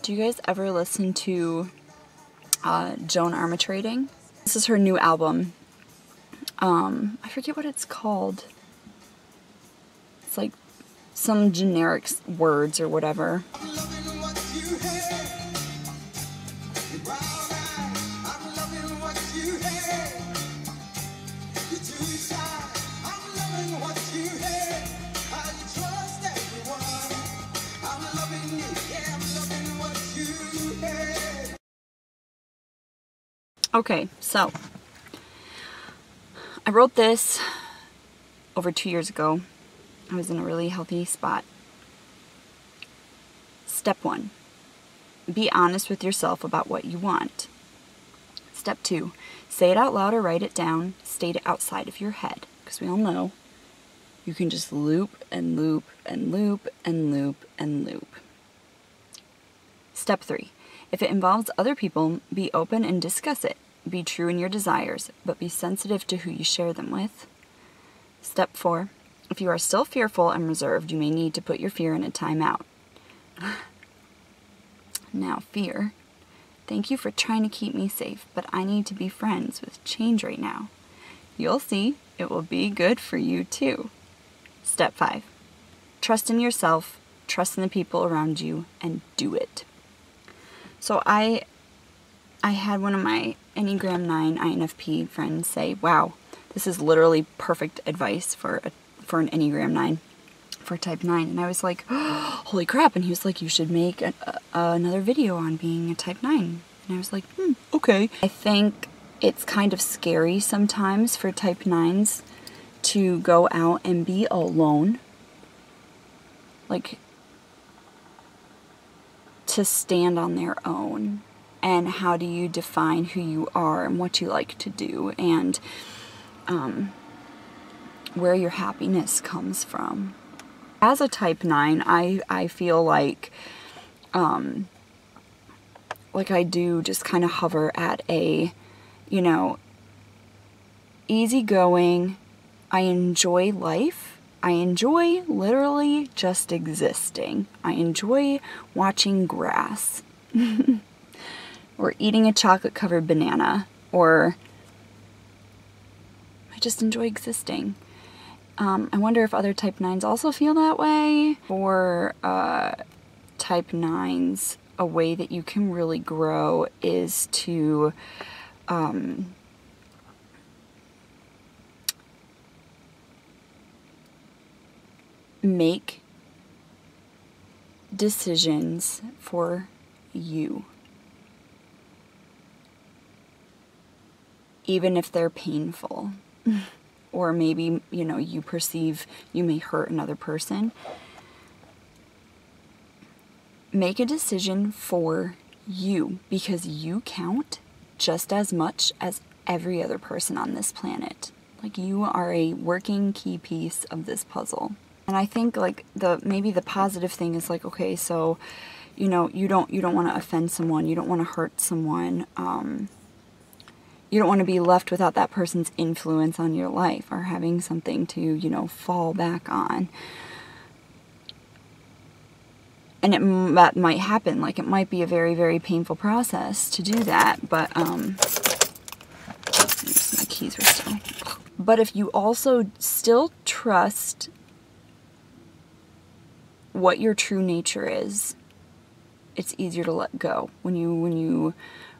Do you guys ever listen to Joan Armatrading? This is her new album. I forget what it's called. It's like some generic words or whatever. Okay, so I wrote this over 2 years ago. I was in a really healthy spot. Step 1, be honest with yourself about what you want. Step 2, say it out loud or write it down. State it outside of your head, because we all know you can just loop and loop and loop and loop and loop. Step 3, if it involves other people, be open and discuss it. Be true in your desires, but be sensitive to who you share them with. Step 4, if you are still fearful and reserved, you may need to put your fear in a timeout. Now, fear. Thank you for trying to keep me safe, but I need to be friends with change right now. You'll see, it will be good for you too. Step 5, trust in yourself, trust in the people around you, and do it. So I had one of my Enneagram 9 INFP friends say, wow, this is literally perfect advice for an Enneagram 9, for type 9. And I was like, oh, holy crap. And he was like, you should make another video on being a type 9. And I was like, okay. I think it's kind of scary sometimes for type 9s to go out and be alone. Like, to stand on their own. And how do you define who you are and what you like to do, and where your happiness comes from. As a type 9, I feel like I do just kind of hover at a, easygoing. I enjoy life. I enjoy literally just existing. I enjoy watching grass. Or eating a chocolate-covered banana, or I just enjoy existing. I wonder if other type 9s also feel that way. For type 9s, a way that you can really grow is to make decisions for you. Even if they're painful, or maybe, you perceive you may hurt another person. Make a decision for you, because you count just as much as every other person on this planet. Like, you are a working key piece of this puzzle. And I think, like, maybe the positive thing is, like, okay, so, you don't want to offend someone, you don't want to hurt someone, you don't want to be left without that person's influence on your life, or having something to, fall back on. And that might happen. Like, it might be a very, very painful process to do that, but, my keys were still. But if you also still trust what your true nature is, it's easier to let go. When you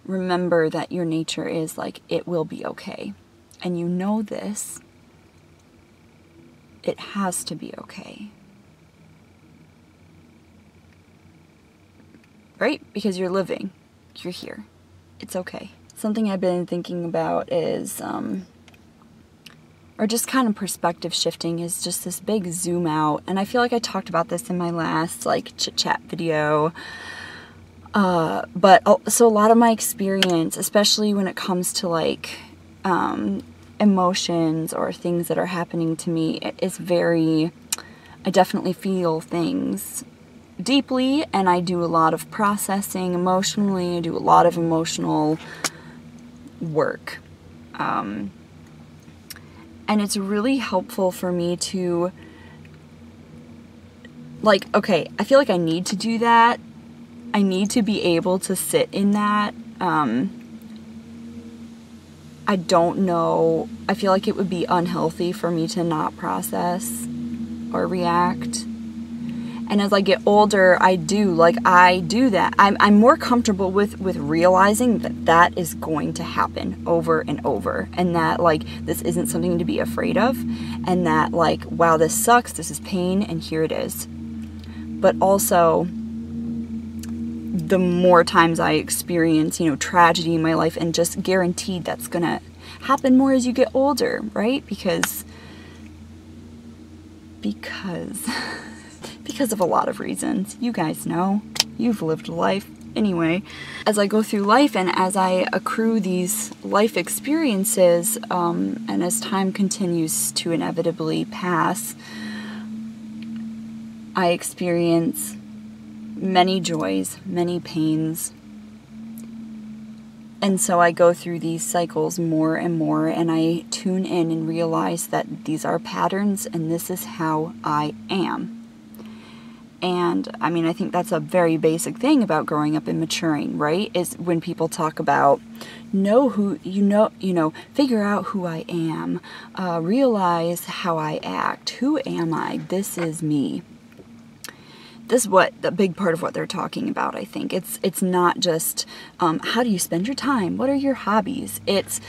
remember that your nature is like, it will be okay. And you know this, it has to be okay. Right? Because you're living. You're here. It's okay. Something I've been thinking about is, or just kind of perspective shifting, is just this big zoom out. And I feel like I talked about this in my last, chit chat video. So a lot of my experience, especially when it comes to emotions or things that are happening to me, is I definitely feel things deeply, and I do a lot of processing emotionally. I do a lot of emotional work. And it's really helpful for me to, okay, I feel like I need to do that I need to be able to sit in that. I don't know. I feel like it would be unhealthy for me to not process or react. And as I get older, I do that. I'm more comfortable with realizing that that is going to happen over and over. And that, like, this isn't something to be afraid of. And that, like, wow, this sucks, this is pain, and here it is. But also, the more times I experience, tragedy in my life, and just guaranteed that's gonna happen more as you get older, right? Because of a lot of reasons. You guys know. You've lived life. Anyway, as I go through life and as I accrue these life experiences, and as time continues to inevitably pass, I experience many joys, many pains. And so I go through these cycles more and more, and I tune in and realize that these are patterns and this is how I am. And I mean, I think that's a very basic thing about growing up and maturing, right? Is when people talk about figure out who I am, realize how I act. Who am I? This is me. This is what a big part of what they're talking about, I think. It's not just how do you spend your time? What are your hobbies? It's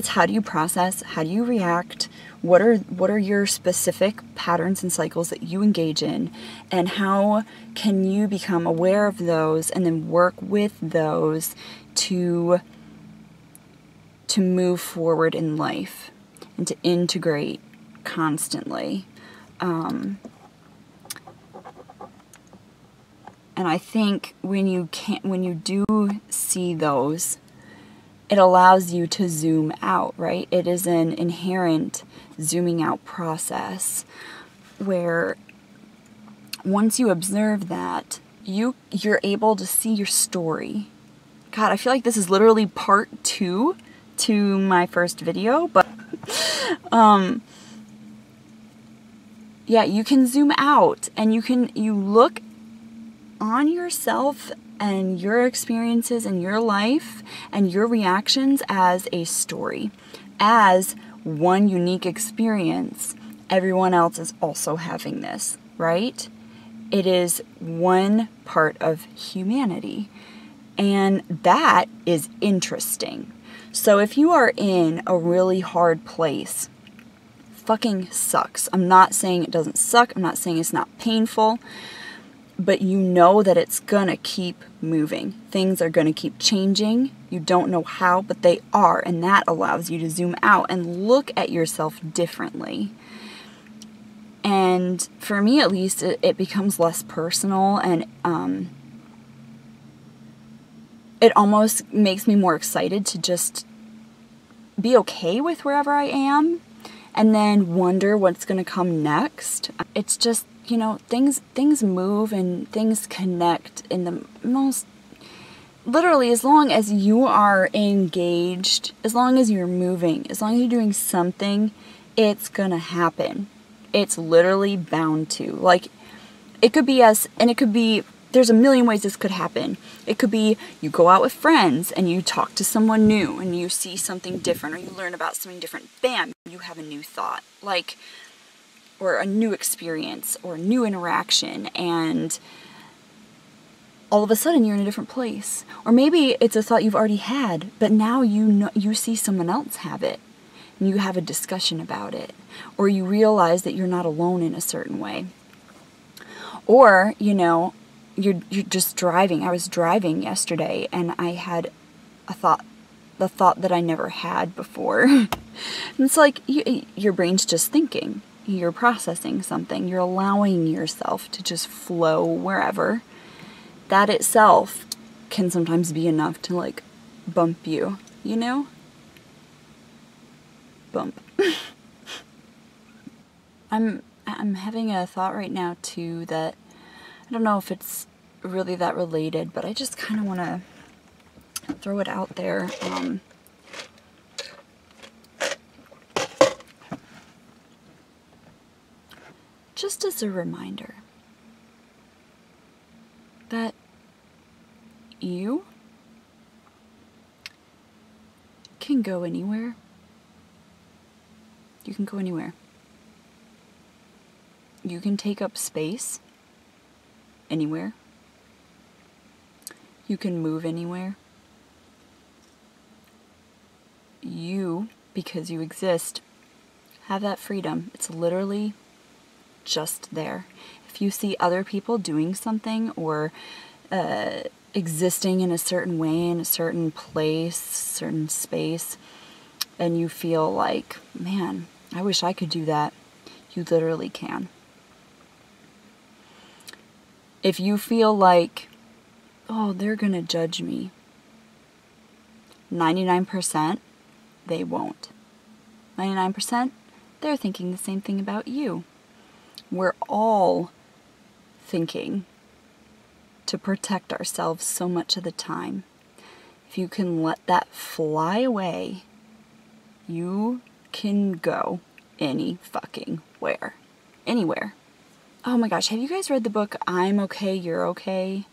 how do you process? How do you react? What are your specific patterns and cycles that you engage in? And how can you become aware of those and then work with those to move forward in life and to integrate constantly? And I think when you do see those, it allows you to zoom out, right? It is an inherent zooming out process where once you observe that, you're able to see your story. God, I feel like this is literally part 2 to my first video, but yeah, you can zoom out and you look on yourself and your experiences in your life and your reactions as a story, as one unique experience. Everyone else is also having this, right? It is one part of humanity, and that is interesting. So if you are in a really hard place, fucking sucks. I'm not saying it doesn't suck. I'm not saying it's not painful. But you know that it's gonna keep moving. Things are gonna keep changing. You don't know how, but they are. And that allows you to zoom out and look at yourself differently. And for me, at least, it becomes less personal, and it almost makes me more excited to just be okay with wherever I am and then wonder what's gonna come next. It's just, things move and things connect in the most, literally, as long as you are engaged, as long as you're moving, as long as you're doing something, it's gonna happen. It's literally bound to. Like, it could be there's a million ways this could happen. It could be you go out with friends and you talk to someone new and you see something different, or you learn about something different. Bam, you have a new thought. Or a new experience or a new interaction, and all of a sudden you're in a different place. Or maybe it's a thought you've already had, but now you see someone else have it and you have a discussion about it, or you realize that you're not alone in a certain way. Or, you're just driving. I was driving yesterday and I had the thought that I never had before. And it's like your brain's just thinking. You're processing something. You're allowing yourself to just flow wherever. That itself can sometimes be enough to, bump you, Bump. I'm having a thought right now, too, that I don't know if it's really that related, but I just kind of want to throw it out there. Just as a reminder that You can go anywhere. You can go anywhere. You can take up space anywhere. You can move anywhere. You, because you exist, have that freedom. It's literally just there. If you see other people doing something or existing in a certain way, in a certain place, certain space, and you feel like, man, I wish I could do that, you literally can. If you feel like, oh, they're gonna judge me, 99%, they won't. 99%, they're thinking the same thing about you. We're all thinking to protect ourselves so much of the time. If you can let that fly away, you can go any fucking where. Anywhere. Oh my gosh, have you guys read the book I'm Okay, You're Okay?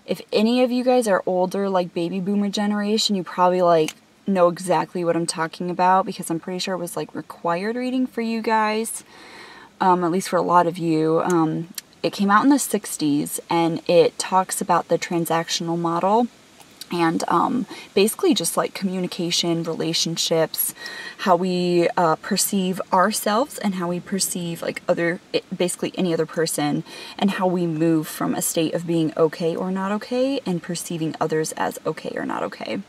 If any of you guys are older, like baby boomer generation, you probably like know exactly what I'm talking about, because I'm pretty sure it was like required reading for you guys, at least for a lot of you. It came out in the 60s, and it talks about the transactional model and basically just like communication, relationships, how we perceive ourselves and how we perceive like basically any other person, and how we move from a state of being okay or not okay and perceiving others as okay or not okay.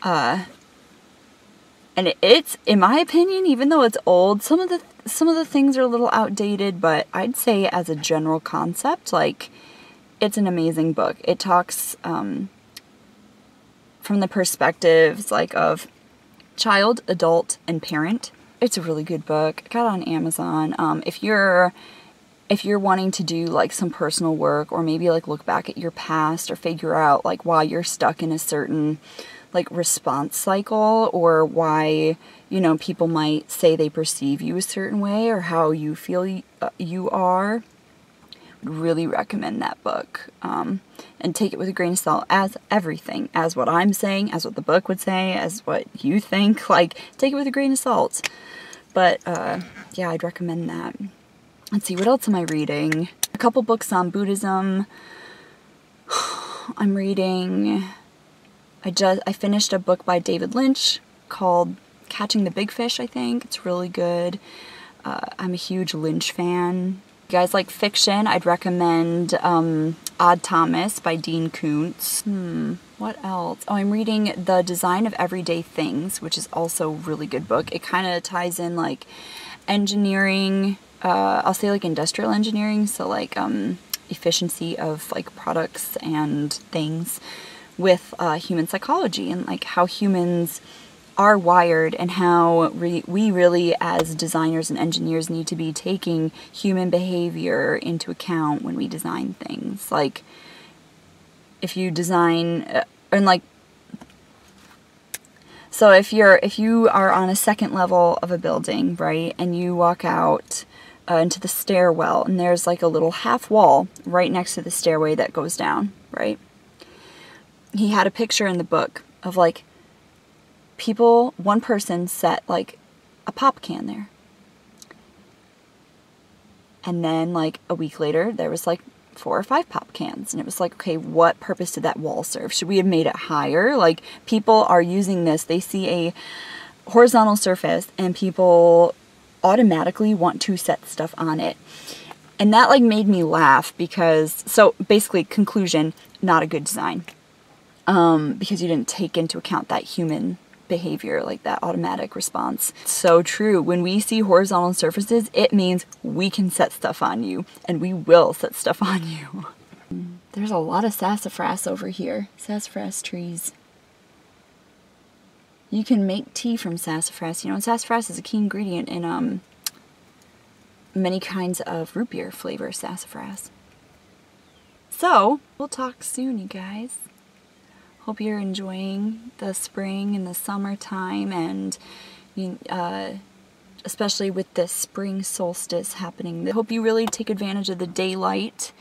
And it's, in my opinion, even though it's old, some of the things are a little outdated, but I'd say as a general concept, like, it's an amazing book. It talks from the perspectives like of child, adult, and parent. It's a really good book. I got it on Amazon. If you're wanting to do like some personal work, or maybe like look back at your past, or figure out like why you're stuck in a certain like response cycle, or why, you know, people might say they perceive you a certain way, or how you feel you are, would really recommend that book. And take it with a grain of salt, as everything, as what I'm saying, as what the book would say, as what you think. Like, take it with a grain of salt. But yeah, I'd recommend that. Let's see, what else am I reading? A couple books on Buddhism. I'm reading, I finished a book by David Lynch called Catching the Big Fish, I think. It's really good. I'm a huge Lynch fan. If you guys like fiction, I'd recommend Odd Thomas by Dean Koontz. What else? Oh, I'm reading The Design of Everyday Things, which is also a really good book. It kind of ties in like engineering, I'll say like industrial engineering, so like efficiency of like products and things, with human psychology, and like how humans are wired, and how we really as designers and engineers need to be taking human behavior into account when we design things. Like, if you design and like, so if you are on a second level of a building, right, and you walk out into the stairwell, and there's like a little half wall right next to the stairway that goes down, right? He had a picture in the book of like one person set like a pop can there. And then like a week later, there was like 4 or 5 pop cans. And it was like, okay, what purpose did that wall serve? Should we have made it higher? Like, people are using this. They see a horizontal surface and people automatically want to set stuff on it. And that like made me laugh, because, so basically conclusion, not a good design. Because you didn't take into account that human behavior, like that automatic response. So true. When we see horizontal surfaces, it means we can set stuff on you, and we will set stuff on you. There's a lot of sassafras over here. Sassafras trees. You can make tea from sassafras. You know, sassafras is a key ingredient in many kinds of root beer flavor sassafras. So, we'll talk soon, you guys. Hope you're enjoying the spring and the summertime, and especially with this spring solstice happening. I hope you really take advantage of the daylight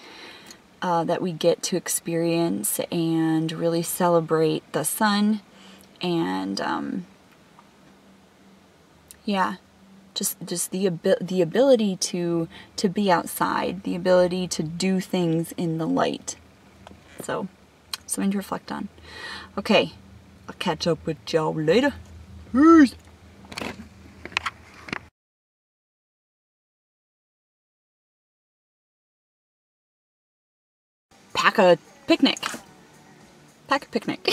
that we get to experience and really celebrate the sun and yeah, just the ability to be outside, the ability to do things in the light. So something to reflect on. Okay, I'll catch up with y'all later. Peace. Pack a picnic. Pack a picnic.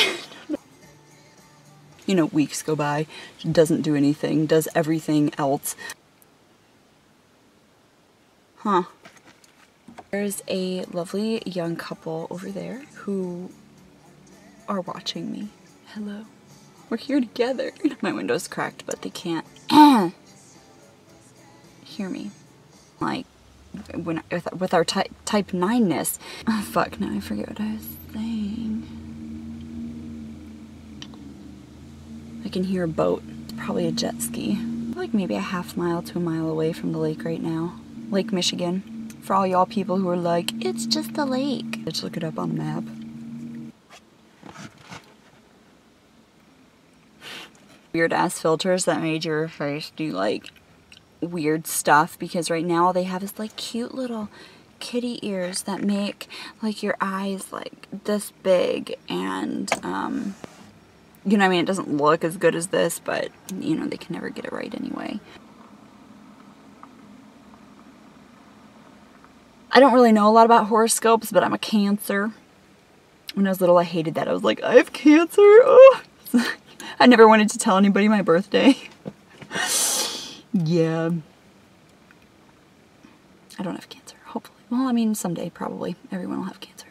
You know, weeks go by, doesn't do anything, does everything else. Huh. There's a lovely young couple over there who are watching me. Hello. We're here together. My window's cracked, but they can't hear me. Like, when with our type 9-ness. Oh, fuck, now I forget what I was saying. I can hear a boat. It's probably a jet ski. Like maybe a half mile to a mile away from the lake right now. Lake Michigan. For all y'all people who are like, it's just a lake. Let's look it up on a map. Weird ass filters that made your face do like weird stuff, because right now all they have is like cute little kitty ears that make like your eyes like this big, and you know, I mean, it doesn't look as good as this, but you know, they can never get it right anyway. I don't really know a lot about horoscopes, but I'm a Cancer. When I was little, I hated that. I was like, I have Cancer. Oh. I never wanted to tell anybody my birthday. Yeah. I don't have Cancer, hopefully. Well, I mean, someday, probably. Everyone will have Cancer.